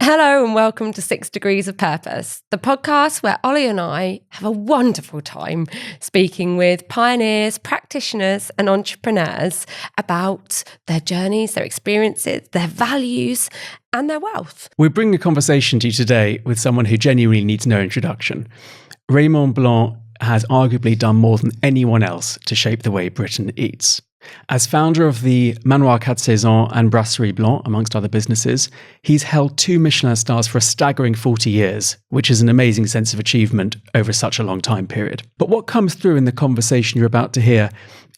Hello and welcome to 6 Degrees of Purpose, the podcast where Ollie and I have a wonderful time speaking with pioneers, practitioners and entrepreneurs about their journeys, their experiences, their values and their wealth. We're bringing a conversation to you today with someone who genuinely needs no introduction. Raymond Blanc has arguably done more than anyone else to shape the way Britain eats. As founder of the Manoir Saisons and Brasserie Blanc, amongst other businesses, he's held 2 Michelin stars for a staggering 40 years, which is an amazing sense of achievement over such a long time period. But what comes through in the conversation you're about to hear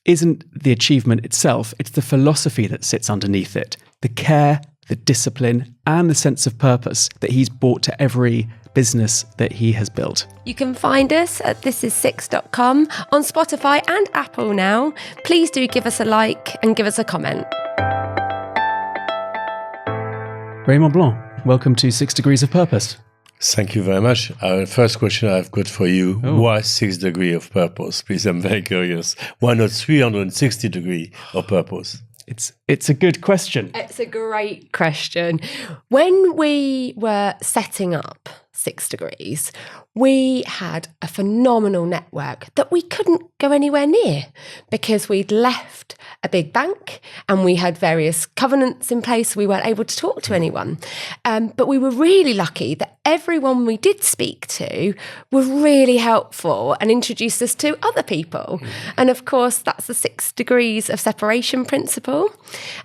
isn't the achievement itself, it's the philosophy that sits underneath it, the care, the discipline, and the sense of purpose that he's brought to every business that he has built. You can find us at thisis6.com, on Spotify and Apple now. Please do give us a like and give us a comment. Raymond Blanc, welcome to 6 Degrees of Purpose. Thank you very much. First question I've got for you. Why 6 degrees of purpose? Please, I'm very curious. Why not 360 degrees of purpose? It's a good question. It's a great question. When we were setting up 6 Degrees, we had a phenomenal network that we couldn't go anywhere near because we'd left a big bank and we had various covenants in place. We weren't able to talk to anyone. But we were really lucky that everyone we did speak to were really helpful and introduced us to other people. And of course, that's the 6 degrees of separation principle.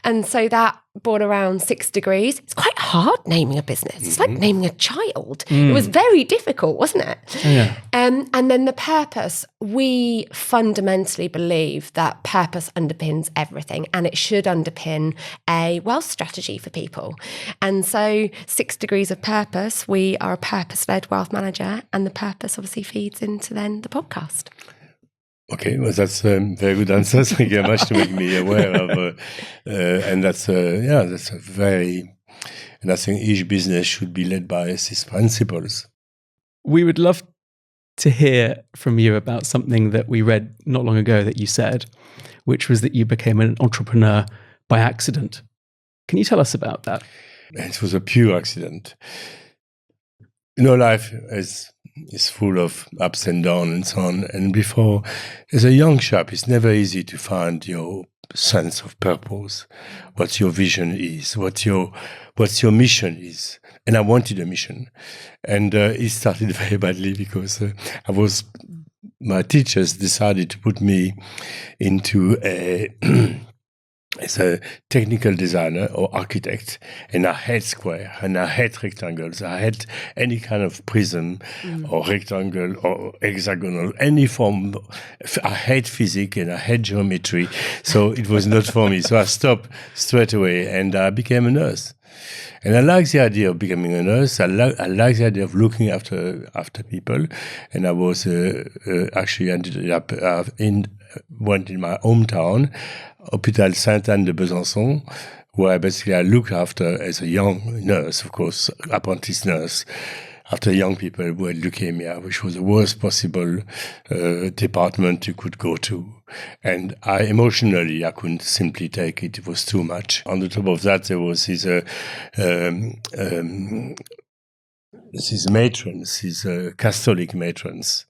And so that brought around 6 degrees. It's quite hard naming a business. It's like naming a child. It was very difficult, wasn't it? Yeah. And then the purpose, we fundamentally believe that purpose underpins everything and it should underpin a wealth strategy for people. And so 6 Degrees of Purpose, we are a purpose-led wealth manager and the purpose obviously feeds into then the podcast. Okay, well, that's a very good answer. Thank you very much to make me aware of, and that's a very, and I think each business should be led by these principles. We would love to hear from you about something that we read not long ago that you said, which was that you became an entrepreneur by accident. Can you tell us about that? It was a pure accident. You know, life is full of ups and downs and so on. And before, as a young chap, it's never easy to find your sense of purpose, what your vision is, what your mission is. And I wanted a mission. And it started very badly because my teachers decided to put me into as a technical designer or architect, and I hate square and I hate rectangles. I hate any kind of prism or rectangle or hexagonal, any form. I hate physics and I hate geometry. So it was not for me. So I stopped straight away and I became a nurse. And I like the idea of becoming a nurse. I like the idea of looking after people. And I was actually ended up went in my hometown, Hôpital Sainte-Anne de Besançon, where basically I looked after, as a young nurse, of course, apprentice nurse, after young people who had leukemia, which was the worst possible department you could go to. And emotionally, I couldn't simply take it. It was too much. On the top of that, there was these matrons, these Catholic matrons,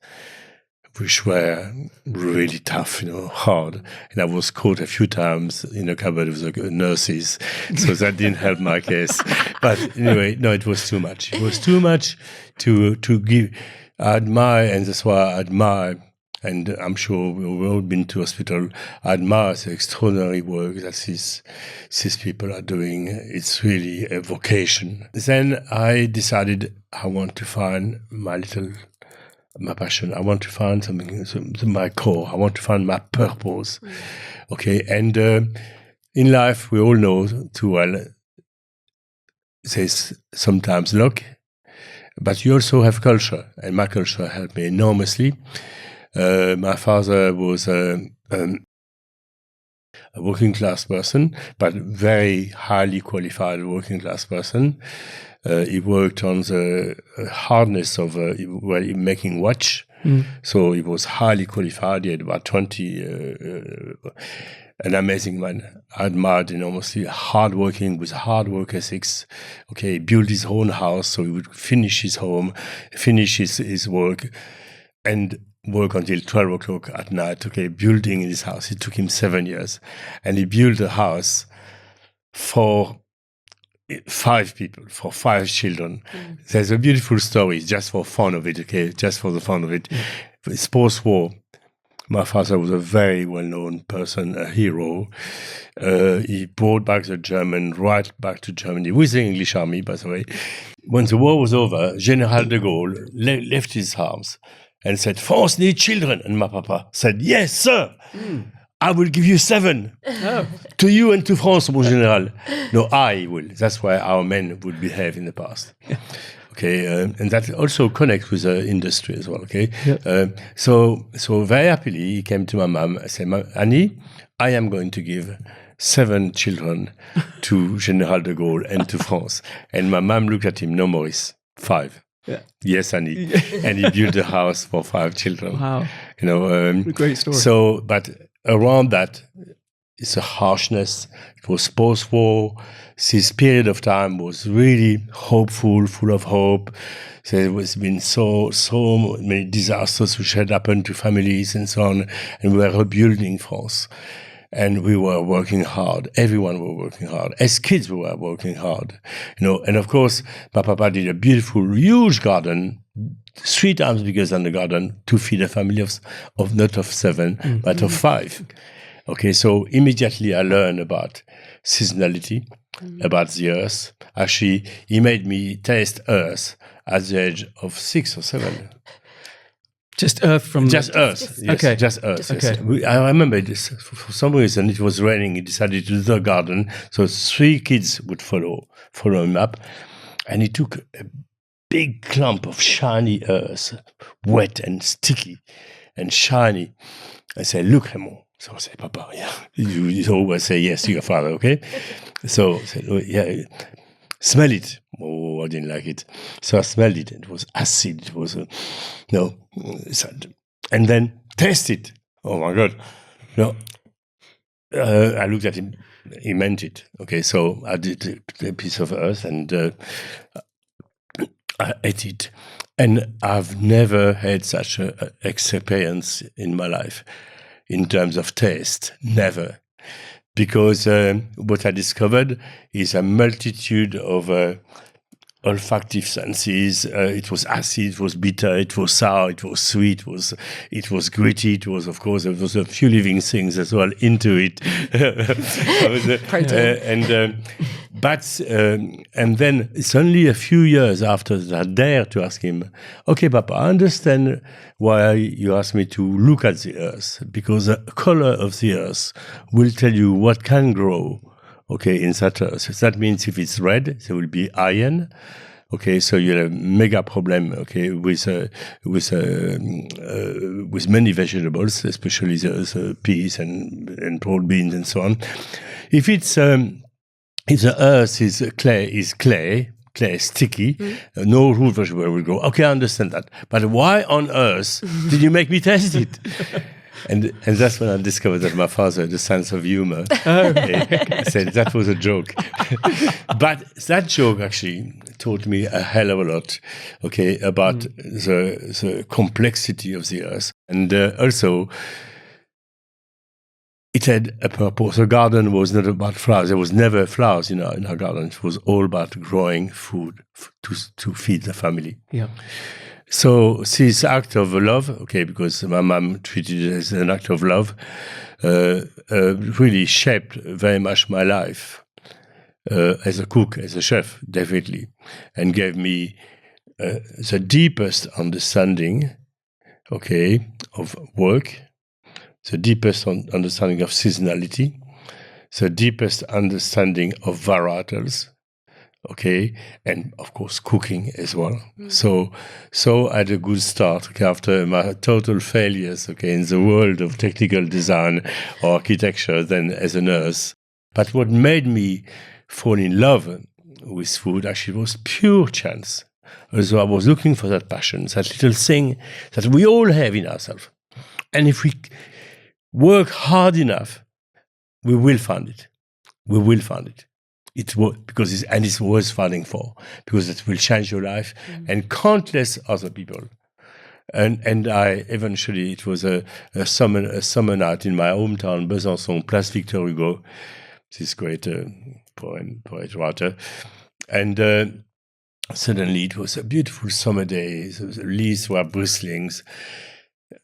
which were really tough, hard. And I was caught a few times in a cupboard with the nurses, so that didn't help my case. But anyway, no, it was too much. It was too much to give. I admire, and that's why I admire, and I'm sure we've all been to hospital, I admire the extraordinary work that these people are doing. It's really a vocation. Then I decided I want to find my passion. I want to find something, my core. I want to find my purpose. Okay, and in life, we all know too well, there's sometimes luck, but you also have culture, and my culture helped me enormously. My father was a working class person, but very highly qualified working class person. He worked on the hardness of making watch. So he was highly qualified. He had about 20 an amazing man. I admired enormously, hardworking with hard work ethics. Okay, built his own house, so he would finish his home, finish his work, and work until 12 o'clock at night. Okay, building his house. It took him 7 years, and he built a house for 5 people, for 5 children. There's a beautiful story, just for fun of it. Okay, just for the fun of it. It's post-war. My father was a very well-known person, a hero. He brought back the German, right back to Germany, with the English army, by the way. When the war was over, General de Gaulle left his arms and said, France needs children. And my papa said, yes, sir. I will give you 7 to you and to France, mon général. No, I will. That's why our men would behave in the past. Okay, and that also connects with the industry as well. Okay, so very happily he came to my mom and said, Annie, I am going to give 7 children to General de Gaulle and to France. And my mom looked at him, no, Maurice, 5. Yeah. Yes, Annie. And he built a house for 5 children. Wow. You know, great story. So, but around that, it's a harshness. It was post-war. This period of time was really hopeful, full of hope. There was been so many disasters which had happened to families and so on, and we were rebuilding France. And we were working hard. Everyone were working hard. As kids, we were working hard. You know, and of course, my papa did a beautiful, huge garden, 3 times bigger than the garden, to feed a family of not of 7, but of 5. Okay, so immediately I learned about seasonality, about the earth. Actually, he made me taste earth at the age of 6 or 7. Just earth from... Just earth, yes. Okay. Just earth, Okay. Yes. I remember this. For some reason, it was raining. He decided to do the garden. So 3 kids would follow him up. And he took a big clump of shiny earth, wet and sticky and shiny. I said, look, Raymond. So I said, Papa, yeah. You always say yes to your father, okay? So I said, oh, yeah, smell it. Oh, I didn't like it. So I smelled it. It was acid. It was, and then taste it. Oh, my God. No. I looked at him. He meant it. Okay, so I did a piece of earth and I ate it. And I've never had such an experience in my life. In terms of taste, never. Because what I discovered is a multitude of olfactive senses. It was acid, it was bitter, it was sour, it was sweet, it was gritty. It was, of course, there was a few living things as well into it. And then it's only a few years after that I dare to ask him, okay, Papa, I understand why you asked me to look at the earth, because the color of the earth will tell you what can grow, okay, in that earth. So that means if it's red, there will be iron. Okay, so you have a mega problem, okay, with many vegetables, especially the peas and broad beans and so on. If the earth is clay, sticky, no root vegetable will grow. Okay, I understand that. But why on earth did you make me taste it? And that's when I discovered that my father had a sense of humor. He said that was a joke. But that joke actually taught me a hell of a lot, okay, about the complexity of the earth. And also, it had a purpose. The garden was not about flowers. There was never flowers in our garden. It was all about growing food to feed the family. Yeah. So this act of love, okay, because my mom treated it as an act of love, really shaped very much my life as a cook, as a chef, definitely, and gave me the deepest understanding, okay, of work, the deepest understanding of seasonality, the deepest understanding of varietals, okay, and of course cooking as well. So I had a good start, okay, after my total failures, okay, in the world of technical design or architecture, then as a nurse. But what made me fall in love with food actually was pure chance. So I was looking for that passion, that little thing that we all have in ourselves. And if we work hard enough, we will find it. We will find it. It's worth fighting for, because it will change your life and countless other people. And I eventually, it was a summer night in my hometown, Besançon, Place Victor Hugo, this great poet writer. And suddenly it was a beautiful summer day. The leaves were bristling.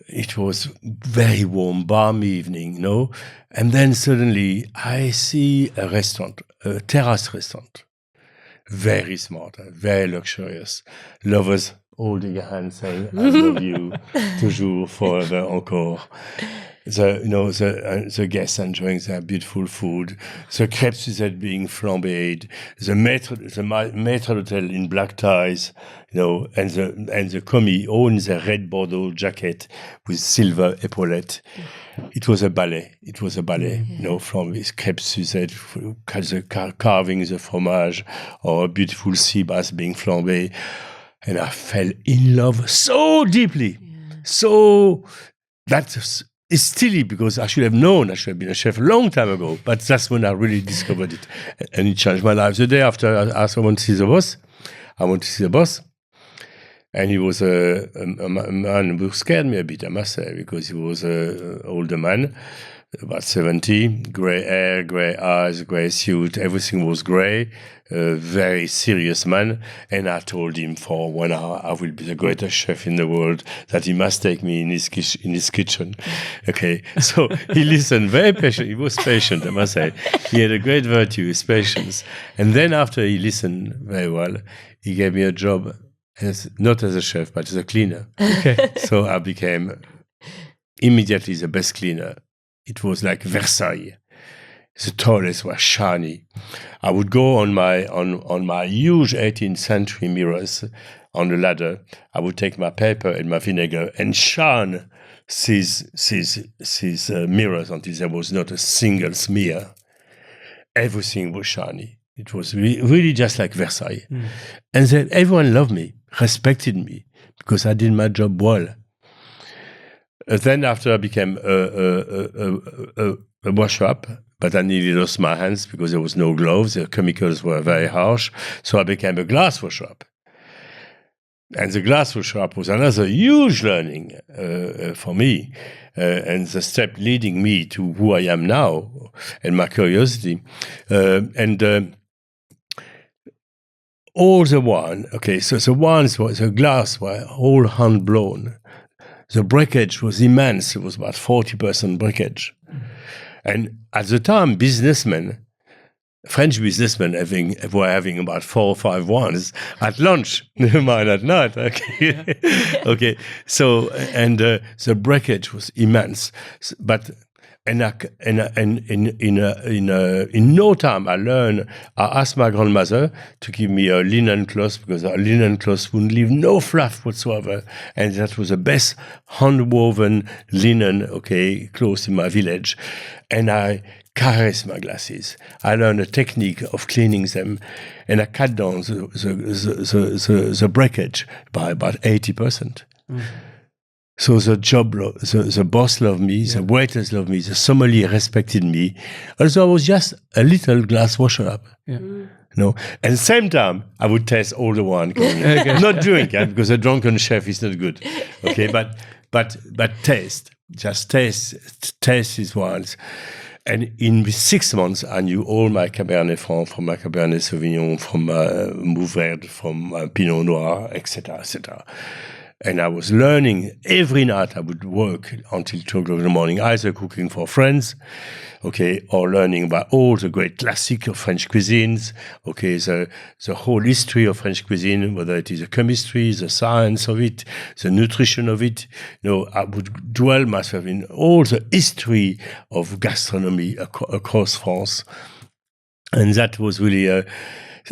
It was very warm, balmy evening, you know. And then suddenly I see a restaurant, a terrace restaurant. Very smart, very luxurious. Lovers holding a hand saying, I love you, toujours, forever, encore. The guests enjoying their beautiful food, the crêpes Suzette being flambéed, the maître d'hôtel in black ties, you know, and the commis all in the red Bordeaux jacket with silver epaulette. It was a ballet. You know, from this crêpes Suzette, carving the fromage, or a beautiful sea bass being flambé. And I fell in love so deeply. So that's it's silly, because I should have known. I should have been a chef a long time ago. But that's when I really discovered it. And it changed my life. The day after, I asked, I want to see the boss. And he was a man who scared me a bit, I must say, because he was an older man, about 70, grey hair, grey eyes, grey suit, everything was grey, a very serious man. And I told him for 1 hour I will be the greatest chef in the world, that he must take me in his kitchen. Okay, so he listened very patient. He was patient, I must say. He had a great virtue, his patience. And then after he listened very well, he gave me a job, not as a chef, but as a cleaner. Okay. So I became immediately the best cleaner. It was like Versailles. The toilets were shiny. I would go on my huge 18th century mirrors on the ladder. I would take my paper and my vinegar and shine these mirrors until there was not a single smear. Everything was shiny. It was really just like Versailles. And then everyone loved me, respected me, because I did my job well. Then after I became a washer-up, but I nearly lost my hands because there was no gloves. The chemicals were very harsh. So I became a glass washer-up. And the glass washer-up was another huge learning for me. And the step leading me to who I am now and my curiosity. All the wine, okay, so the glass were all hand-blown. The breakage was immense. It was about 40% breakage. And at the time, French businessmen were having about 4 or 5 wines at lunch, never mind at night. Okay, okay. So the breakage was immense, but in no time I asked my grandmother to give me a linen cloth, because a linen cloth wouldn't leave no fluff whatsoever, and that was the best hand-woven linen, cloth in my village. And I caressed my glasses. I learned a technique of cleaning them, and I cut down the breakage by about 80%. Mm. So the boss loved me, the waiters loved me, the sommelier respected me. Also, I was just a little glass washer-up. Yeah. No, at the same time, I would taste all the wine. Not drink, because a drunken chef is not good. Okay, but taste, just taste his wines. And in 6 months, I knew all my Cabernet Franc, from my Cabernet Sauvignon, from my Mourvèdre, from my Pinot Noir, etc., etc. And I was learning every night. I would work until 2 o'clock in the morning, either cooking for friends, or learning about all the great classics of French cuisines, the whole history of French cuisine, whether it is the chemistry, the science of it, the nutrition of it. I would dwell myself in all the history of gastronomy across France. And that was really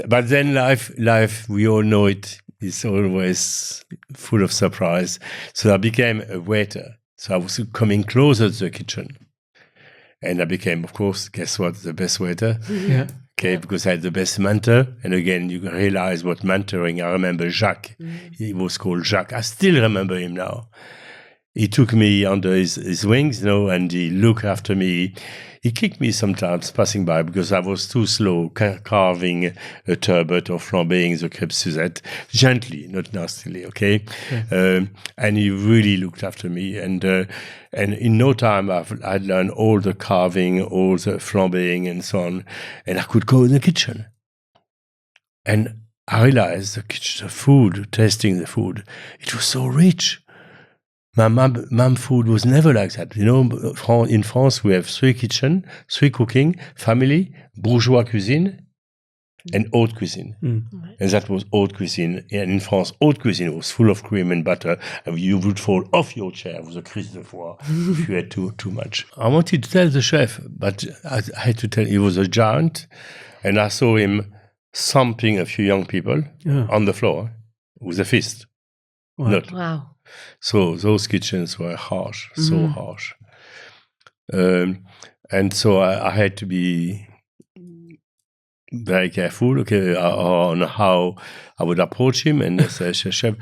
but then life, we all know it, is always full of surprise. So I became a waiter. So I was coming closer to the kitchen. And I became, of course, guess what, the best waiter. Yeah. Because I had the best mentor. And again, you realize what mentoring. I remember Jacques. Mm. He was called Jacques. I still remember him now. he took me under his wings, and he looked after me. He kicked me sometimes passing by because I was too slow carving a turbot or flambeing the crêpe Suzette, gently, not nastily, okay? And he really looked after me. And in no time, I'd learned all the carving, all the flambeing and so on. And I could go in the kitchen. And I realized the food, tasting the food, it was so rich. My mom food was never like that. In France, we have 3 kitchens, 3 cooking, family, bourgeois cuisine, and haute cuisine. And that was haute cuisine. And in France, haute cuisine was full of cream and butter. And you would fall off your chair with a crise de foie if you had too much. I wanted to tell the chef, but I had to tell he was a giant. And I saw him thumping a few young people on the floor with a fist. Wow. So those kitchens were harsh, so harsh. And so I had to be very careful, on how I would approach him. And I said, chef,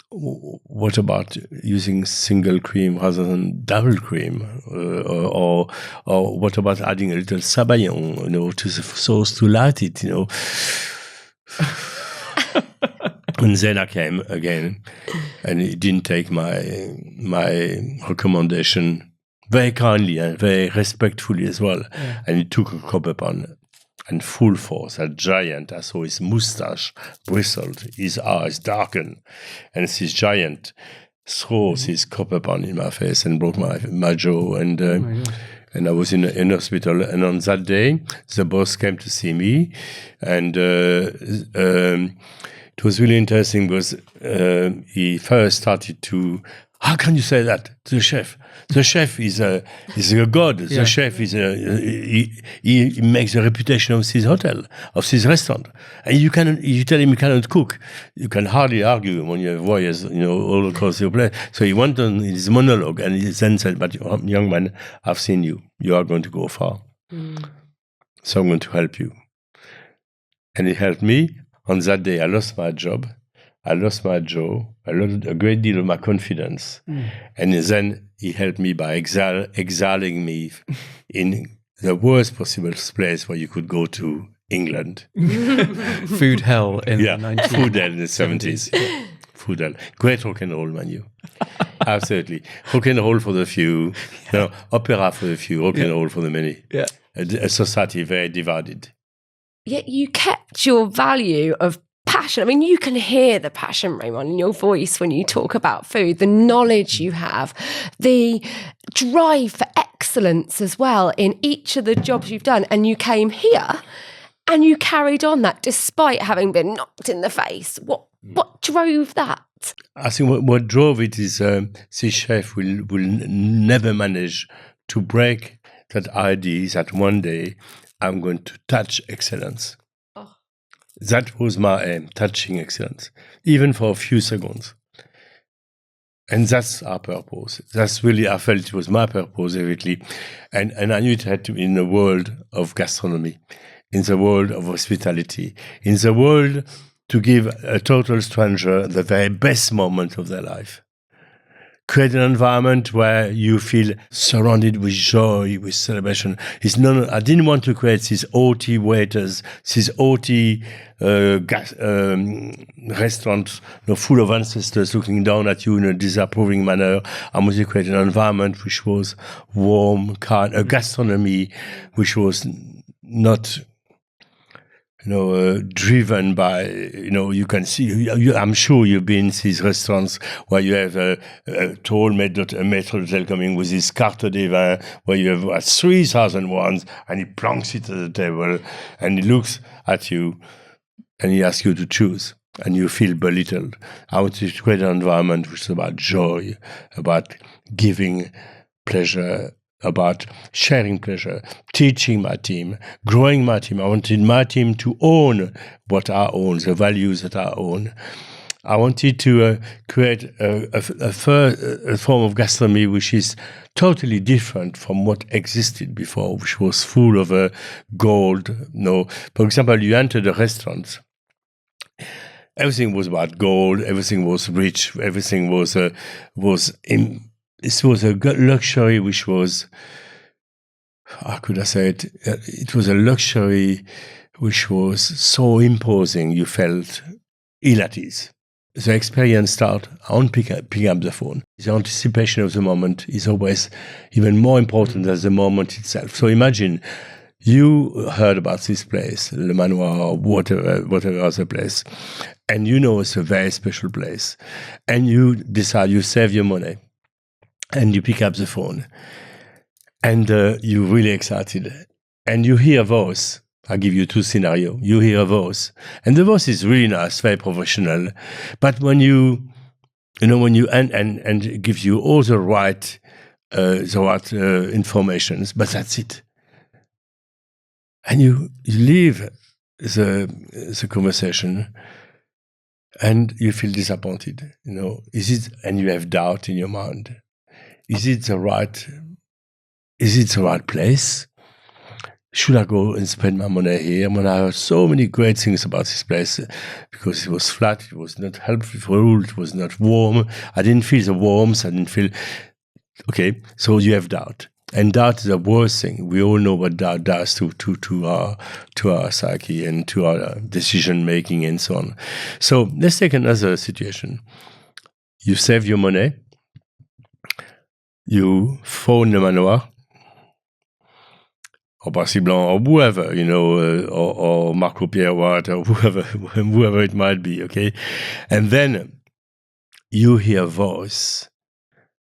what about using single cream rather than double cream? Or what about adding a little sabayon, to the sauce to light it, And then I came again, and he didn't take my recommendation very kindly and very respectfully as well. Yeah. And he took a copper pan and full force, a giant. I saw his mustache bristled, his eyes darkened, and this giant throws his copper pan in my face and broke my jaw. And I was in hospital. And on that day, the boss came to see me, and it was really interesting because he first started to, how can you say that to the chef? The chef is a god. The chef is he makes a reputation of his hotel, of his restaurant. And you tell him you cannot cook. You can hardly argue when you have warriors, all across your place. So he went on his monologue and he then said, but young man, I've seen you. You are going to go far. So I'm going to help you. And he helped me. On that day, I lost my job. I lost my jaw. I lost a great deal of my confidence. And then he helped me by exiling me in the worst possible place where you could go to, England. Food hell in the 90s. Food hell in the 70s. Food hell. Great rock and roll menu. Absolutely. Rock and roll for the few. Opera for the few. Rock and roll for the many. Yeah. A society very divided. Yet you kept your value of passion. I mean, you can hear the passion, Raymond, in your voice when you talk about food, the knowledge you have, the drive for excellence as well in each of the jobs you've done. And you came here and you carried on that despite having been knocked in the face. What drove that? I think what drove it is this chef will never manage to break that idea that one day I'm going to touch excellence. That was my aim, touching excellence, even for a few seconds. And that's our purpose. That's really, I felt it was my purpose, really. And I knew it had to be in the world of gastronomy, in the world of hospitality, in the world to give a total stranger the very best moment of their life. Create an environment where you feel surrounded with joy, with celebration. I didn't want to create these OT waiters, these OT restaurants full of ancestors looking down at you in a disapproving manner. I wanted to create an environment which was warm, kind, a gastronomy which was not driven by, you can see, I'm sure you've been to these restaurants where you have a tall maître d'hôtel coming with his carte des vins, where you have 3,000 ones, and he plonks it at the table, and he looks at you, and he asks you to choose, and you feel belittled. I want to create an environment which is about joy, about giving pleasure, about sharing pleasure, teaching my team, growing my team. I wanted my team to own what I own, the values that I own. I wanted to create a form of gastronomy which is totally different from what existed before, which was full of gold. For example, you enter the restaurants, everything was about gold. Everything was rich. Everything was it was a luxury which was, how could I say it? It was a luxury which was so imposing. You felt ill at ease. The experience starts on picking up the phone. The anticipation of the moment is always even more important than the moment itself. So imagine you heard about this place, Le Manoir, or whatever other place, and you know it's a very special place, and you decide you save your money, and you pick up the phone, and you're really excited, and you hear a voice. I'll give you two scenarios. You hear a voice, and the voice is really nice, very professional. But when and it gives you all the right informations, but that's it. And you leave the conversation, and you feel disappointed. Is it? And you have doubt in your mind. Is it the right place? Should I go and spend my money here? When I heard so many great things about this place, because it was flat, it was not helpful, it was not warm. I didn't feel the warmth. I didn't feel. Okay, so you have doubt, and doubt is the worst thing. We all know what doubt does to our psyche and to our decision making and so on. So let's take another situation. You save your money. You phone the Manoir, or Brasserie Blanc, or whoever, or Marco Pierre Watt, or whoever it might be, okay? And then you hear a voice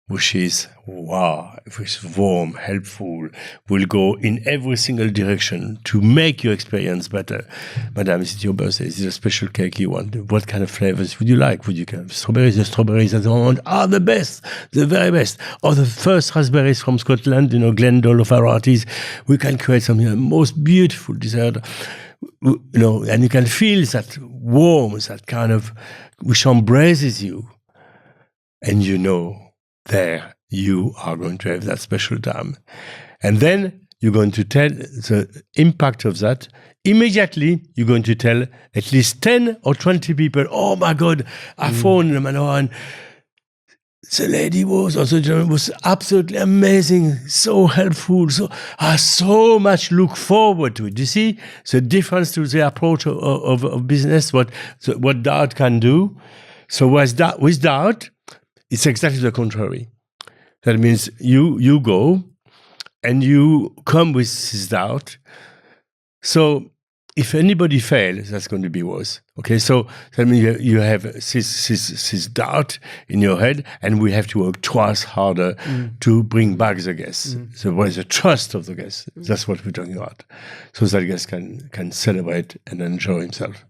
which is warm, helpful, will go in every single direction to make your experience better. Madame, is it your birthday? Is it a special cake you want? What kind of flavors would you like? Would you have strawberries? The strawberries at the moment are the best, the very best. Or the first raspberries from Scotland, Glendale varieties. We can create something the most beautiful dessert. And you can feel that warmth, that kind of, which embraces you. And there you are going to have that special time. And then you're going to tell the impact of that. Immediately, you're going to tell at least 10 or 20 people, oh my God, I phoned the Manoir, and the lady or the gentleman was absolutely amazing, so helpful. So I so much look forward to it. You see the difference to the approach of business, what doubt can do. So with doubt, it's exactly the contrary. That means you go and you come with this doubt. So if anybody fails, that's going to be worse. Okay, so that means you have this doubt in your head, and we have to work twice harder to bring back the guests. So what is the trust of the guest? That's what we're talking about. So that guest can celebrate and enjoy himself.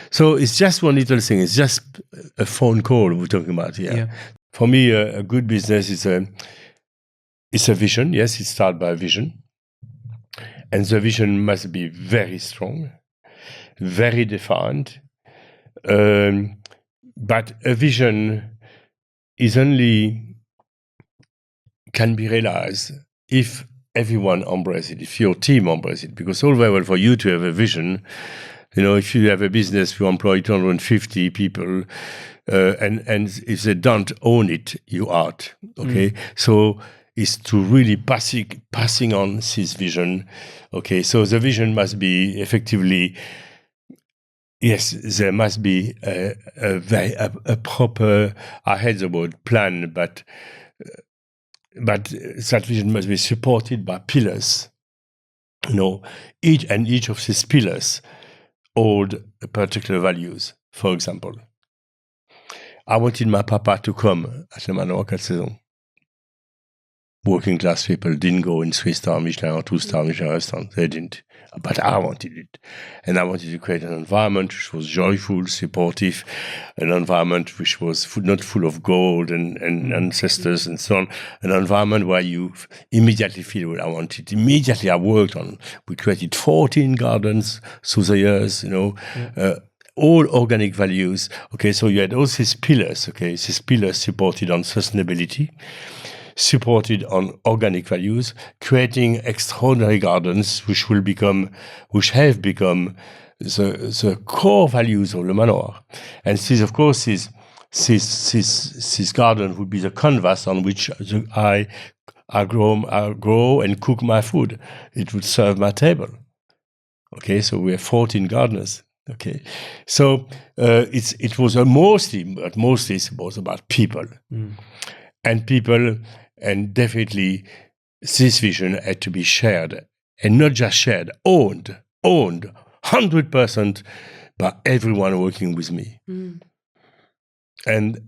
So it's just one little thing. It's just a phone call we're talking about here. Yeah. For me, a good business is a vision. Yes, it starts by a vision. And the vision must be very strong, very defined. But a vision can be realized if everyone embraces it, if your team embraces it. Because all very well for you to have a vision. If you have a business, you employ 250 people, and if they don't own it, you out. Okay, so it's to really passing on this vision. Okay, so the vision must be effectively. Yes, there must be a proper. I hate the word plan, but that vision must be supported by pillars. Each of these pillars hold particular values. For example, I wanted my papa to come at Le Manoir at Saisons. Working class people didn't go in 3-star Michelin or 2-star Michelin restaurant. They didn't. But I wanted it. And I wanted to create an environment which was joyful, supportive, an environment which was not full of gold and ancestors and so on. An environment where you immediately feel what I wanted. Immediately I worked on. We created 14 gardens through the years, all organic values. Okay, so you had all these pillars. Okay, these pillars supported on sustainability, supported on organic values, creating extraordinary gardens which have become the core values of the Manoir. And this, of course, this garden would be the canvas on which I grow and cook my food. It would serve my table. Okay, so we have 14 gardeners. Okay, so it was mostly it was about people, and people, and definitely this vision had to be shared, and not just shared, owned 100% by everyone working with me. And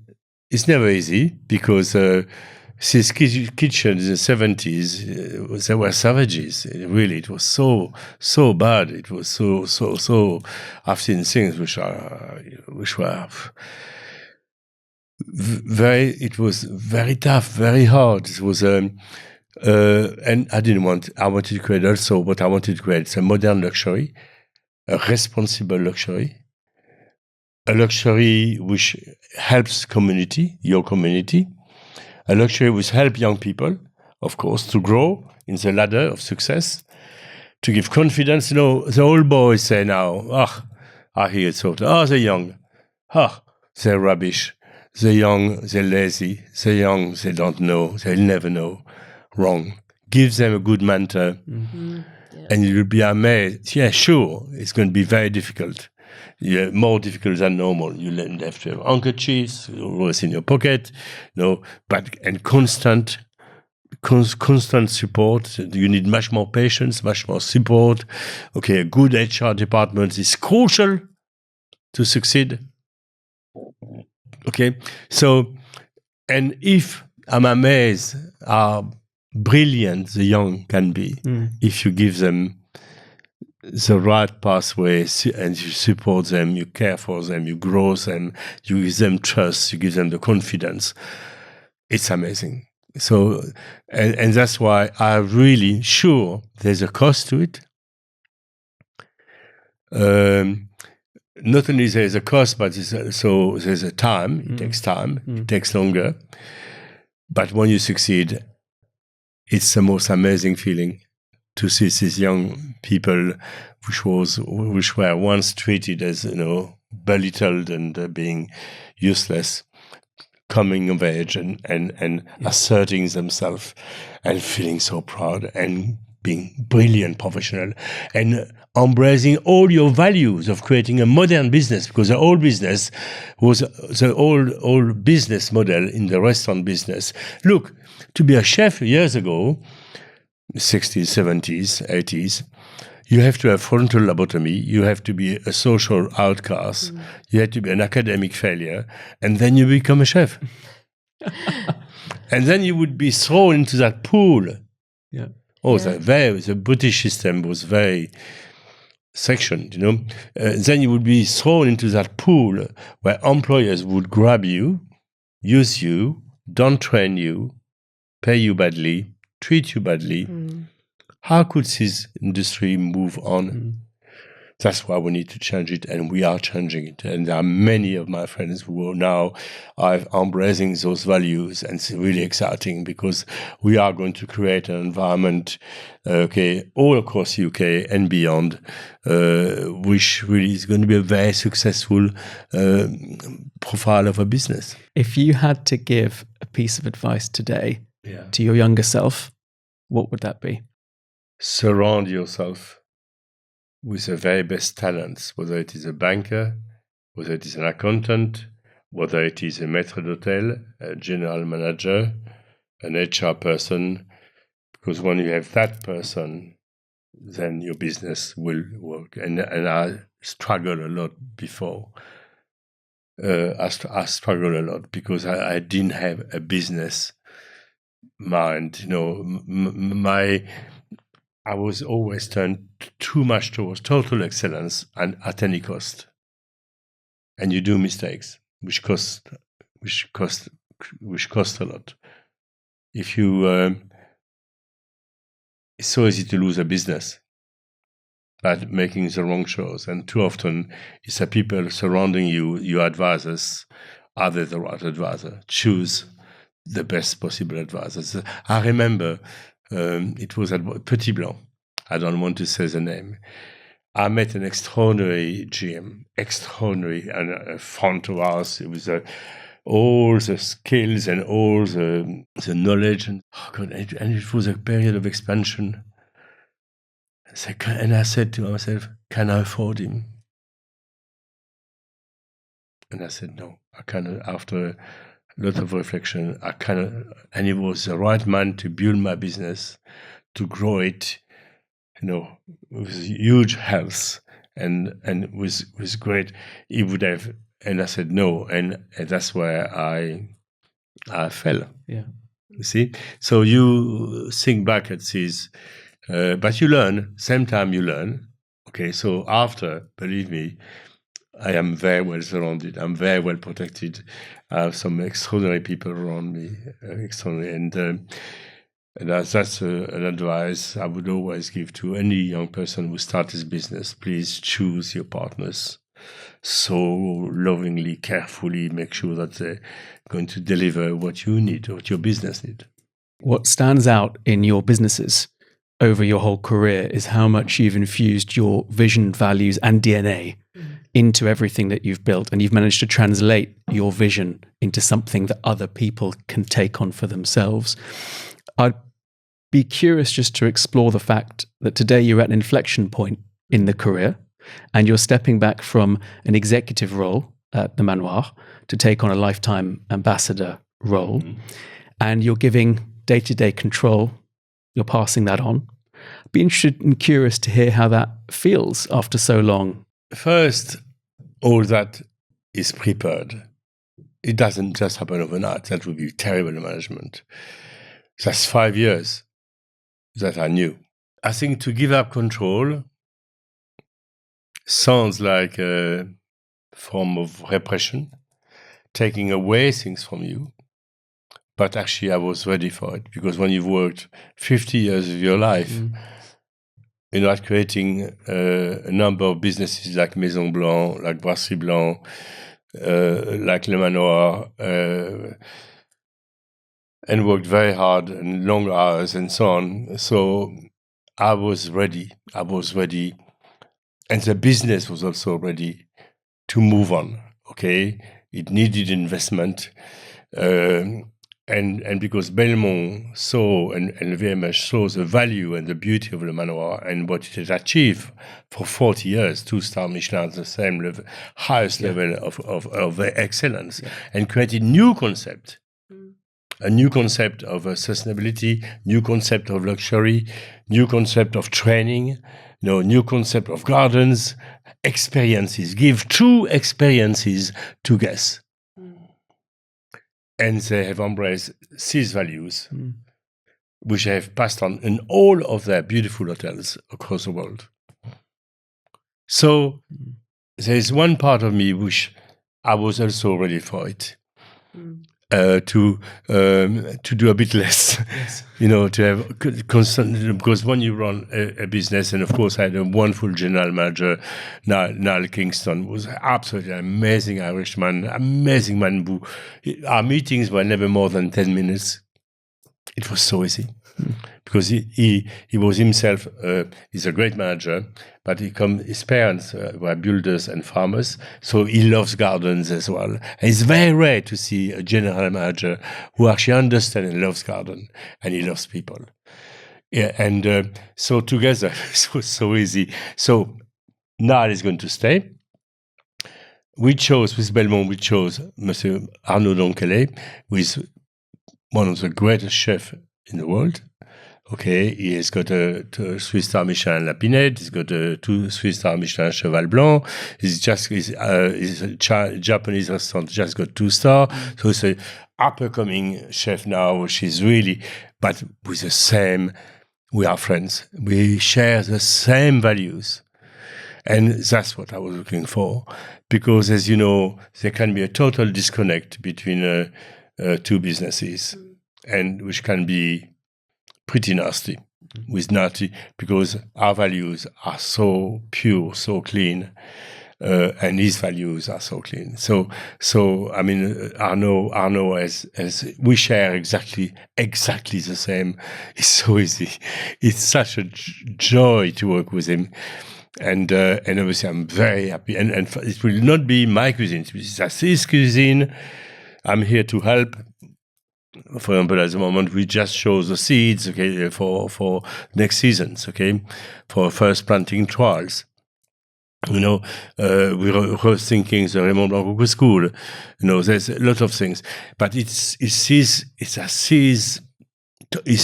it's never easy because this kitchen in the 70s, they were savages. Really, it was so bad. It was so. I've seen things which were very. It was very tough, very hard. It was, and I wanted to create also what I wanted to create. It's a modern luxury, a responsible luxury. A luxury which helps your community, a luxury which helps young people, of course, to grow in the ladder of success, to give confidence. The old boys say now, I hear it sort of, they're young, they're rubbish, they're young, they're lazy, they're young, they don't know, they'll never know. Wrong. Give them a good mentor, and you'll be amazed. Yeah, sure, it's going to be very difficult. Yeah, more difficult than normal. You have to have handkerchiefs always in your pocket, and constant support. You need much more patience, much more support. Okay, a good HR department is crucial to succeed. Okay, so, and if I'm amazed how brilliant the young can be if you give them the right pathway and you support them, you care for them, you grow them, you give them trust, you give them the confidence. It's amazing. So, and that's why I'm really sure there's a cost to it. Not only there's a cost, but there's a time. It takes time. It takes longer. But when you succeed, it's the most amazing feeling to see these young people, which were once treated as belittled and being useless, coming of age and asserting themselves and feeling so proud and being brilliant professional and embracing all your values of creating a modern business, because the old business was the old business model in the restaurant business. Look, to be a chef years ago, 60s, 70s, 80s, you have to have frontal lobotomy, you have to be a social outcast, you have to be an academic failure, and then you become a chef. And then you would be thrown into that pool. Yeah. The British system was very sectioned, then you would be thrown into that pool where employers would grab you, use you, don't train you, pay you badly, treat you badly. How could this industry move on? That's why we need to change it, and we are changing it. And there are many of my friends who are now embracing those values, and it's really exciting because we are going to create an environment, all across UK and beyond, which really is going to be a very successful profile of a business. If you had to give a piece of advice today to your younger self, what would that be? Surround yourself with the very best talents, whether it is a banker, whether it is an accountant, whether it is a maître d'hôtel, a general manager, an HR person, because when you have that person, then your business will work. And I struggled a lot before. I struggled a lot because I didn't have a business mind. I was always turned too much towards total excellence and at any cost. And you do mistakes, which cost a lot. If you, it's so easy to lose a business by making the wrong choice. And too often, it's the people surrounding you, your advisors, are they the right advisor? Choose the best possible advisors. I remember it was at Petit Blanc. I don't want to say the name. I met an extraordinary GM, extraordinary, and a front of house. It was all the skills and all the knowledge, and it was a period of expansion. And I said to myself, "Can I afford him?" And I said, "No, I cannot." After a lot of reflection, I cannot. And he was the right man to build my business, to grow it, with huge health and with great. He would have. And I said no, and that's where I fell. Yeah. You see, so you think back at this, but you learn. Same time you learn. Okay, so after, believe me, I am very well surrounded. I'm very well protected. I have some extraordinary people around me, extraordinary, and that's an advice I would always give to any young person who starts his business. Please choose your partners so lovingly, carefully, make sure that they're going to deliver what you need, what your business needs. What stands out in your businesses over your whole career is how much you've infused your vision, values, and DNA into everything that you've built. And you've managed to translate your vision into something that other people can take on for themselves. I'd be curious just to explore the fact that today you're at an inflection point in the career, and you're stepping back from an executive role at the Manoir to take on a lifetime ambassador role. Mm-hmm. And you're giving day-to-day control. You're passing that on. I'd be interested and curious to hear how that feels after so long. First, all that is prepared. It doesn't just happen overnight. That would be terrible management. That's 5 years that I knew. I think to give up control sounds like a form of repression, taking away things from you. But actually, I was ready for it, because when you've worked 50 years of your life, at creating a number of businesses like Maison Blanc, like Brasserie Blanc, like Le Manoir, and worked very hard and long hours and so on. So I was ready. And the business was also ready to move on. Okay, it needed investment, and because Belmont saw and very much saw the value and the beauty of Le Manoir and what it has achieved for 40 years, 2-star Michelin at the same level, highest level of excellence, and created new concept. A new concept of sustainability, new concept of luxury, new concept of training, new concept of gardens, experiences, give true experiences to guests. And they have embraced these values, which they have passed on in all of their beautiful hotels across the world. So there is one part of me which I was also ready for it. To do a bit less, yes. To have constant, because when you run a business, and of course I had a wonderful general manager, Niall Kingston, was absolutely amazing Irishman, amazing man. Our meetings were never more than 10 minutes. It was so easy. Because he was himself, he's a great manager, but his parents were builders and farmers, so he loves gardens as well. And it's very rare to see a general manager who actually understands and loves garden, and he loves people. Yeah, and so together, it was so easy. So Niall is going to stay. With Belmont, Monsieur Arnaud Donquelet, who is one of the greatest chefs in the world. Okay, he has got a 3-star Michelin La Pinède. He's got a 3-star Michelin Cheval Blanc. He's a Japanese restaurant just got 2-star. So it's an up-and-coming chef now. She's really, but with the same. We are friends. We share the same values, and that's what I was looking for. Because, as you know, there can be a total disconnect between two businesses, and which can be pretty nasty, because our values are so pure, so clean, and his values are so clean. So I mean, Arnaud, as we share exactly the same. It's so easy. It's such a joy to work with him. And obviously, I'm very happy. And it will not be my cuisine. It's Assis's cuisine. I'm here to help. For example, at the moment, we just show the seeds, okay, for next seasons, okay, for first planting trials. You know, we're thinking the Raymond Blanc Cocoa School. You know, there's a lot of things, but it's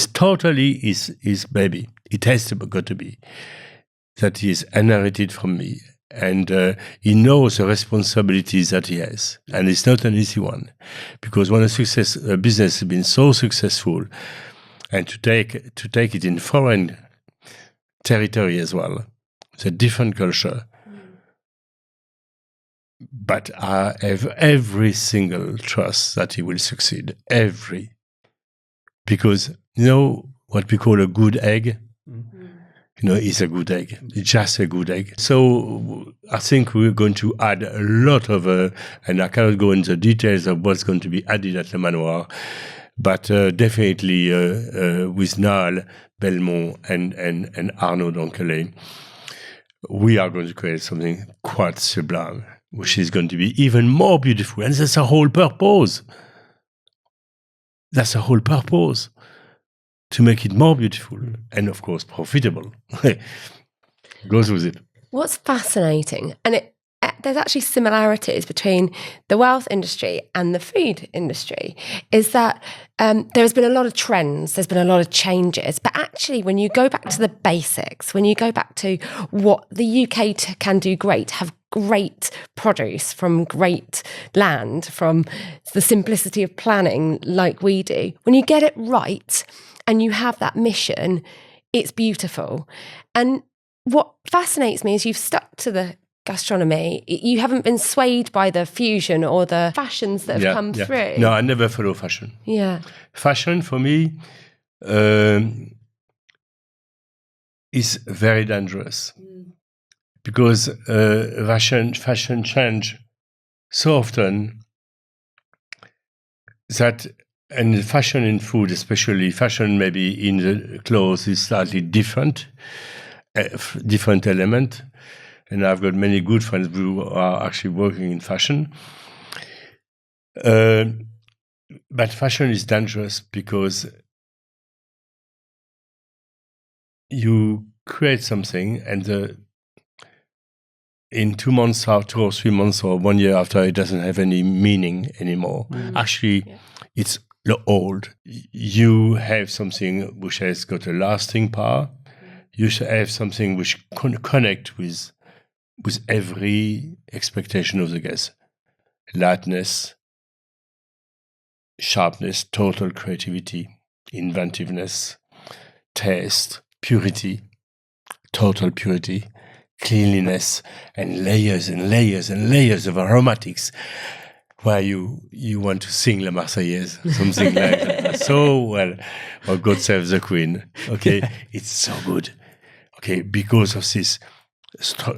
totally his baby. It has got to be that he is inherited from me, and he knows the responsibilities that he has, and it's not an easy one, because when a business has been so successful, and to take it in foreign territory as well, it's a different culture. But I have every single trust that he will succeed. Because you know what we call a good egg? You know, it's a good egg. It's just a good egg. So I think we're going to add a lot of, and I cannot go into the details of what's going to be added at the Manoir, but definitely with Niall Belmont and Arnaud Donkelet, we are going to create something quite sublime, which is going to be even more beautiful. And that's the whole purpose. That's the whole purpose. To make it more beautiful and, of course, profitable. Goes with it. What's fascinating, and there's actually similarities between the wealth industry and the food industry, is that there has been a lot of trends, there's been a lot of changes, but actually when you go back to the basics, when you go back to what the UK can do great, have great produce from great land, from the simplicity of planning like we do, when you get it right and you have that mission, it's beautiful. And what fascinates me is you've stuck to the gastronomy. You haven't been swayed by the fusion or the fashions that have come through. No, I never follow fashion. Yeah. Fashion for me is very dangerous because fashion change so often that, and fashion in food, especially fashion maybe in the clothes, is slightly different element. And I've got many good friends who are actually working in fashion. But fashion is dangerous because you create something and in 2 months or 2 or 3 months or 1 year after, it doesn't have any meaning anymore. Actually, it's old. You have something which has got a lasting power. You should have something which connect with every expectation of the guest. Lightness, sharpness, total creativity, inventiveness, taste, purity, total purity, cleanliness, and layers and layers and layers of aromatics, where you want to sing La Marseillaise, something like that. So well, or God Save the Queen. Okay, it's so good. Okay, because of this.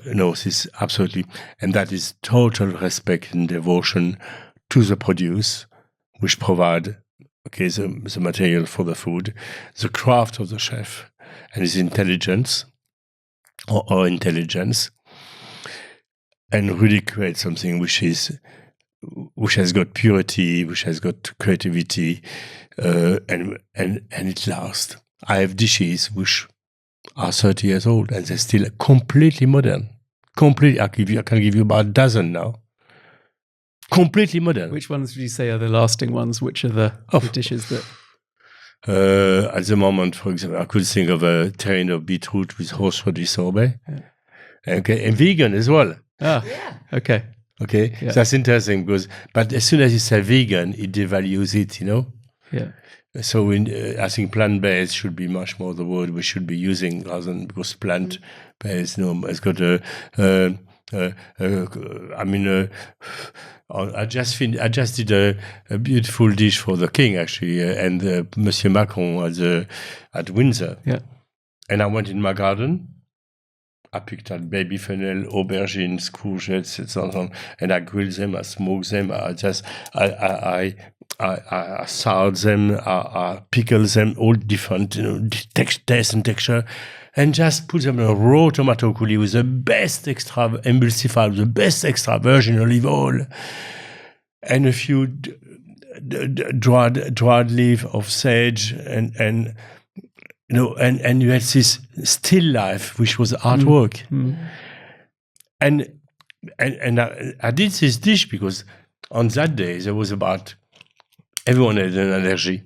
No, this absolutely, and that is total respect and devotion to the produce, which provide the material for the food, the craft of the chef, and his intelligence or intelligence, and really create something which has got purity, which has got creativity, and it lasts. I have dishes which are 30 years old and they're still completely modern. I can give you about a dozen now. Completely modern. Which ones would you say are the lasting ones? Which are the dishes that? At the moment, for example, I could think of a terrine of beetroot with horseradish sorbet. Yeah. Okay, and vegan as well. Ah, yeah. Okay. Okay, yeah. That's interesting but as soon as you say vegan, it devalues it, you know? Yeah. So I think plant-based should be much more the word we should be using rather than, because plant-based, it's got I just did a beautiful dish for the king actually, and Monsieur Macron at Windsor. Yeah. And I went in my garden. I picked out baby fennel, aubergines, courgettes, and so on, and I grilled them, I smoked them. I I salt them, I pickle them, all different, taste and texture, and just put them in a raw tomato coulis with the best extra emulsifier, the best extra virgin olive oil, and a few dried leaf of sage, and you had this still life, which was artwork. And I did this dish because on that day there was about everyone had an allergy.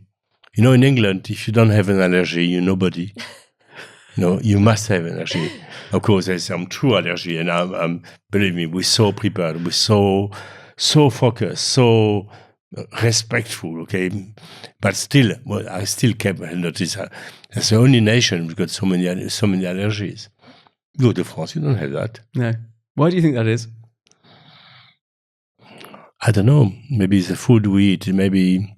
In England, if you don't have an allergy, you're nobody. You must have an allergy. Of course, there's some true allergy, and I'm believe me, we're so prepared, we're so focused, so respectful. Okay, but still, I still kept notice. That's the only nation who's got so many allergies. Go to France, you don't have that. No. Why do you think that is? I don't know. Maybe it's the food we eat. Maybe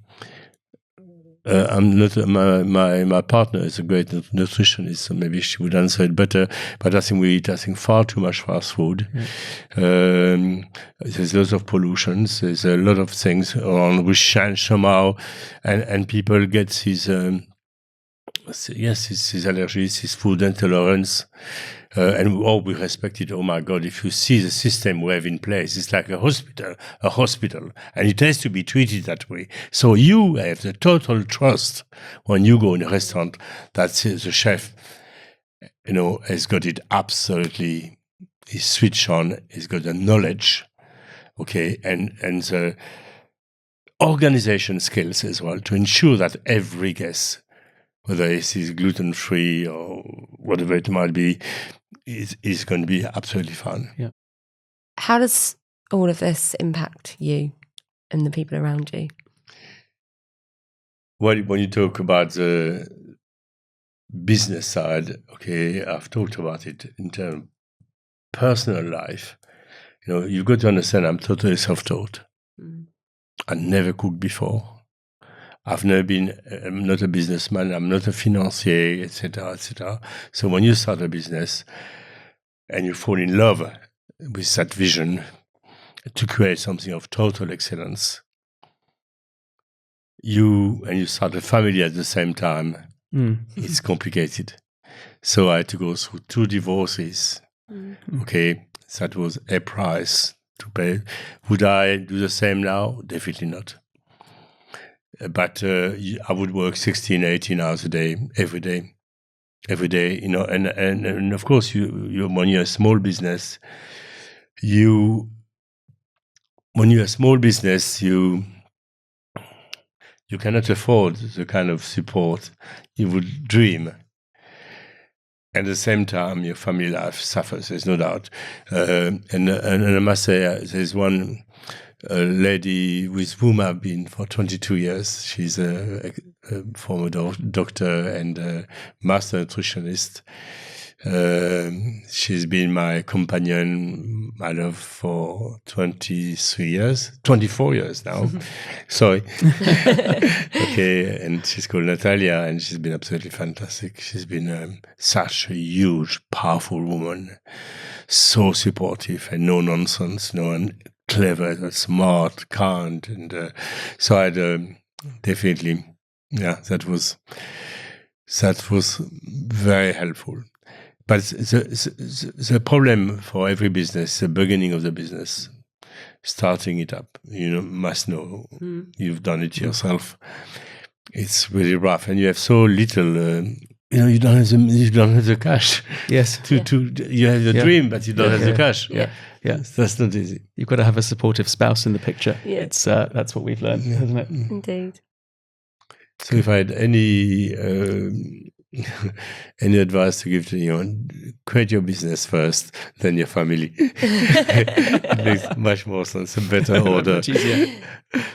I'm not. My partner is a great nutritionist, so maybe she would answer it better. But I think we eat far too much fast food. There's lots of pollutions. There's a lot of things around which change somehow, and people get these allergies, this food intolerance. And we respect it. Oh my God, if you see the system we have in place, it's like a hospital, and it has to be treated that way. So you have the total trust when you go in a restaurant that the chef, has got it absolutely, he's switched on, he's got the knowledge, okay, and the organization skills as well to ensure that every guest, whether it is gluten-free or whatever it might be, is going to be absolutely fun. Yeah. How does all of this impact you and the people around you? When you talk about the business side, okay, I've talked about it in terms of personal life. You've got to understand I'm totally self-taught. I never cooked before. I'm not a businessman, I'm not a financier, etc., etc. So when you start a business and you fall in love with that vision to create something of total excellence, you start a family at the same time, it's complicated. So I had to go through 2 divorces. Okay, that was a price to pay. Would I do the same now? Definitely not. But I would work 16, 18 hours a day, every day, and of course, when you're a small business, you cannot afford the kind of support you would dream. At the same time, your family life suffers, there's no doubt. And I must say, there's one lady with whom I've been for 22 years. She's a former doctor and a master nutritionist. She's been my companion, my love, for 24 years now. Sorry. Okay, and she's called Natalia, and she's been absolutely fantastic. She's been such a huge, powerful woman, so supportive and no nonsense, and clever, smart, kind, and so I'd definitely, that was very helpful. But the problem for every business, the beginning of the business, starting it up, must know. You've done it yourself. It's really rough, and you have so little. You don't have the cash. Yes. You have the dream, but you don't have the cash. Yeah. That's not easy. You've got to have a supportive spouse in the picture. Yeah. It's that's what we've learned, hasn't it? Indeed. So if I had any advice to give to you, create your business first, then your family. It makes much more sense, a better order. Much easier.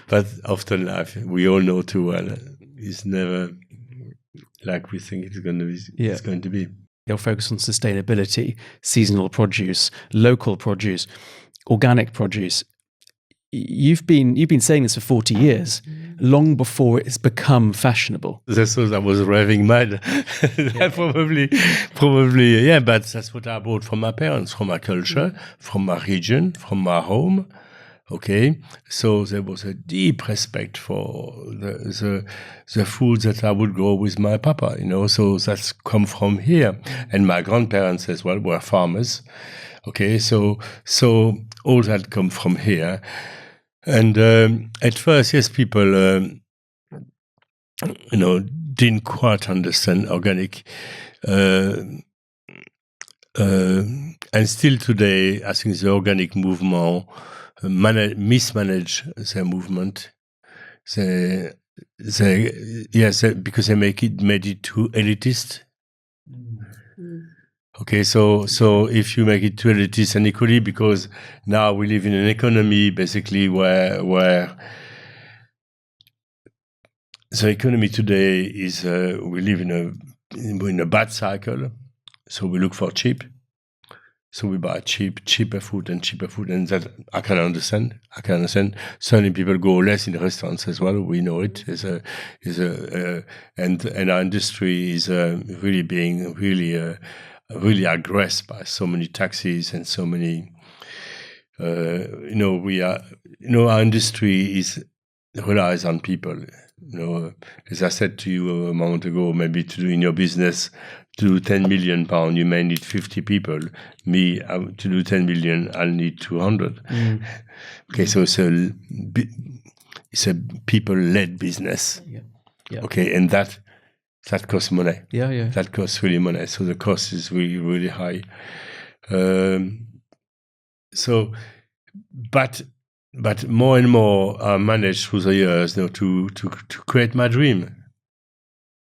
But often life, we all know too well, is never like we think it's going to be. Yeah. It's going to be. Your focus on sustainability, seasonal produce, local produce, organic produce. You've been saying this for 40 years, long before it's become fashionable. That's what I was raving mad. Probably, yeah. But that's what I brought from my parents, from my culture, from my region, from my home. Okay, so there was a deep respect for the food that I would grow with my papa, so that's come from here. And my grandparents as well were farmers. Okay, so all that come from here. And at first, yes, people, didn't quite understand organic. And still today, I think the organic movement mismanage their movement. Because they made it too elitist. Okay, so if you make it too elitist and equally, because now we live in an economy basically where the economy today is we live in a bad cycle, so we look for cheap. So we buy cheaper food, and that I can understand. Certainly, people go less in restaurants as well. We know it and our industry is really being really aggressed by so many taxes and so many. Our industry relies on people. As I said to you a moment ago, maybe to do in your business, to do 10 million pounds, you may need 50 people. Me, to do 10 million, I'll need 200. Okay, so it's a people-led business. Yeah. Okay, and that costs money. Yeah. That costs really money. So the cost is really, really high. But more and more I managed through the years to create my dream.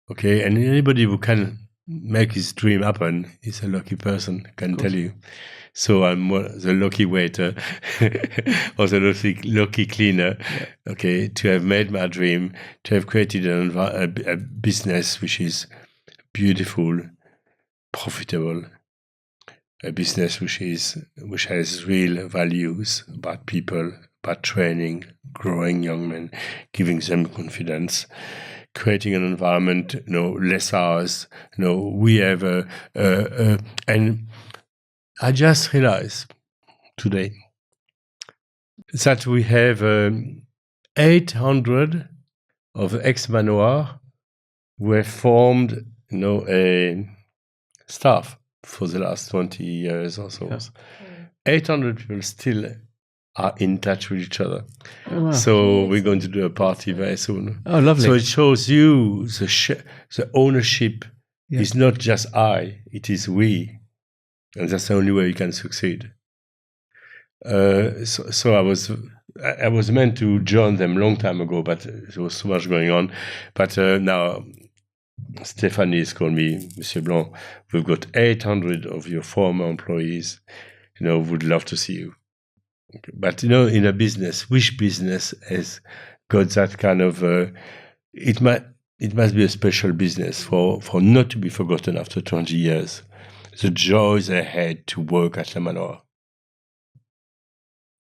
Okay, and anybody who can make his dream happen is a lucky person, can tell you. So I'm the lucky waiter or the lucky cleaner, okay, to have made my dream, to have created a business which is beautiful, profitable, a business which has real values about people, about training, growing young men, giving them confidence, creating an environment, less hours. We have and I just realized today that we have 800 of ex-Manoir who have formed, a staff for the last 20 years or so. Yes. 800 people still are in touch with each other. Oh, wow. So we're going to do a party very soon. Oh, lovely. So it shows you the ownership is not just I, it is we. And that's the only way you can succeed. So I was meant to join them a long time ago, but there was so much going on. But now Stéphanie has called me, Monsieur Blanc, we've got 800 of your former employees, would love to see you. But, in a business, which business has got that kind of, it must be a special business for not to be forgotten after 20 years. The joys they had to work at Le Manoir.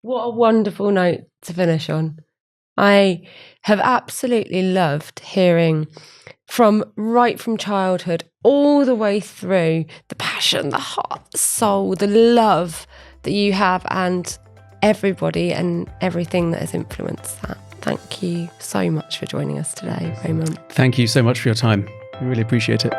What a wonderful note to finish on. I have absolutely loved hearing right from childhood all the way through the passion, the heart, the soul, the love that you have, and everybody and everything that has influenced that. Thank you so much for joining us today, Raymond. Thank you so much for your time. We really appreciate it.